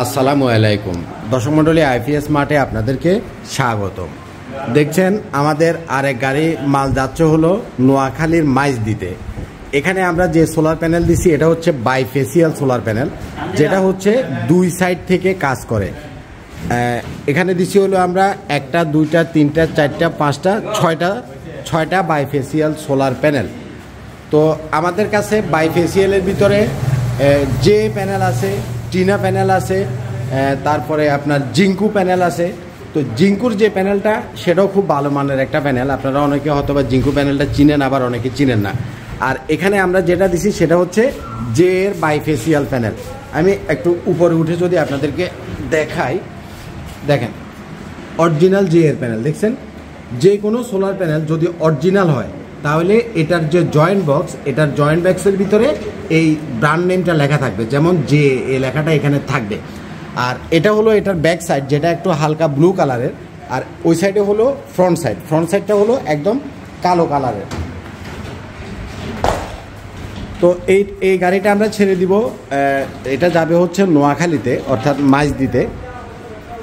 আসসালামু আলাইকুম দর্শক মণ্ডলী, আইপিএস মার্টে আপনাদেরকে স্বাগতম। দেখছেন আমাদের আরেক গাড়ি মাল যাচ্ছে হলো নোয়াখালীর মাইজ দিতে। এখানে আমরা যে সোলার প্যানেল দিছি এটা হচ্ছে বাইফেসিয়াল সোলার প্যানেল, যেটা হচ্ছে দুই সাইড থেকে কাজ করে। এখানে দিছি হলো আমরা একটা, দুইটা, তিনটা, চারটা, পাঁচটা, ছয়টা বাইফেসিয়াল সোলার প্যানেল। তো আমাদের কাছে বাইফেসিয়ালের ভিতরে যে প্যানেল আছে, টিনা প্যানেল আছে, তারপরে আপনার জিঙ্কু প্যানেল আছে। তো জিঙ্কুর যে প্যানেলটা সেটাও খুব ভালো মানের একটা প্যানেল। আপনারা অনেকে হয়তো বা জিঙ্কু প্যানেলটা চিনেন, আবার অনেকে চিনেন না। আর এখানে আমরা যেটা দিছি সেটা হচ্ছে জে এর বাইফেসিয়াল প্যানেল। আমি একটু উপরে উঠে যদি আপনাদেরকে দেখাই, দেখেন অরিজিনাল জে এর প্যানেল। দেখছেন, যে কোনো সোলার প্যানেল যদি অরিজিনাল হয় তাহলে এটার যে জয়েন্ট বক্স, এটার জয়েন্ট বক্সের ভিতরে এই ব্র্যান্ড নেমটা লেখা থাকবে, যেমন যে এই লেখাটা এখানে থাকবে। আর এটা হলো এটার ব্যাক সাইড, যেটা একটু হালকা ব্লু কালারের। আর ওই সাইডে হলো ফ্রন্ট সাইডটা হলো একদম কালো কালারের। তো এই গাড়িটা আমরা ছেড়ে দিব, এটা যাবে হচ্ছে নোয়াখালীতে, অর্থাৎ মাইজ দিতে।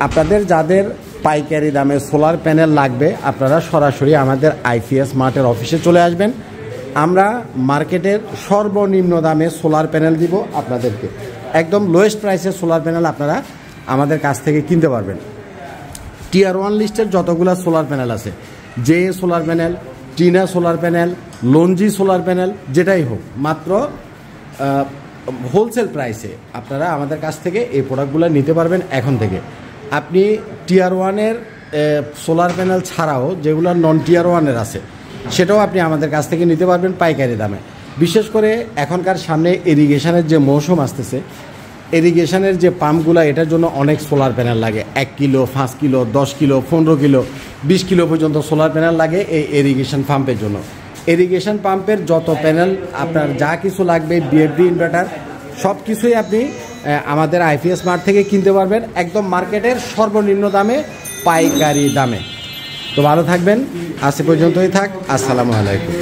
আপনাদের যাদের পাইকারি দামে সোলার প্যানেল লাগবে আপনারা সরাসরি আমাদের আইপিএস মার্টের অফিসে চলে আসবেন। আমরা মার্কেটের সর্বনিম্ন দামে সোলার প্যানেল দিব আপনাদেরকে। একদম লোয়েস্ট প্রাইসের সোলার প্যানেল আপনারা আমাদের কাছ থেকে কিনতে পারবেন। টিয়ার 1 লিস্টের যতগুলো সোলার প্যানেল আছে, J solar panel, Tina solar panel, লঞ্জি solar panel, যেটাই হোক, মাত্র হোলসেল প্রাইসে আপনারা আমাদের কাছ থেকে এই প্রোডাক্টগুলো নিতে পারবেন এখন থেকে। আপনি টিয়ার 1-এর সোলার প্যানেল ছাড়াও যেগুলো নন টিয়ার 1-এর আছে সেটাও আপনি আমাদের কাছ থেকে নিতে পারবেন পাইকারি দামে। বিশেষ করে এখনকার সামনে ইরিগেশনের যে মৌসুম আসতেছে, ইরিগেশনের যে পাম্পগুলো, এটার জন্য অনেক সোলার প্যানেল লাগে। 1 kilo, 5 kilo, 10 kilo, 15 kilo, 20 kilo পর্যন্ত সোলার প্যানেল লাগে এই ইরিগেশন পাম্পের জন্য। ইরিগেশন পাম্পের যত প্যানেল আপনার যা কিছু লাগবে, বিএফডি ইনভার্টার, সব কিছুই আপনি আমাদের আইপিএস মার্ট থেকে কিনতে পারবেন একদম মার্কেটের সর্বনিম্ন দামে, পাইকারি দামে। তো ভালো থাকবেন, আজ পর্যন্তই থাক। আসসালামু আলাইকুম।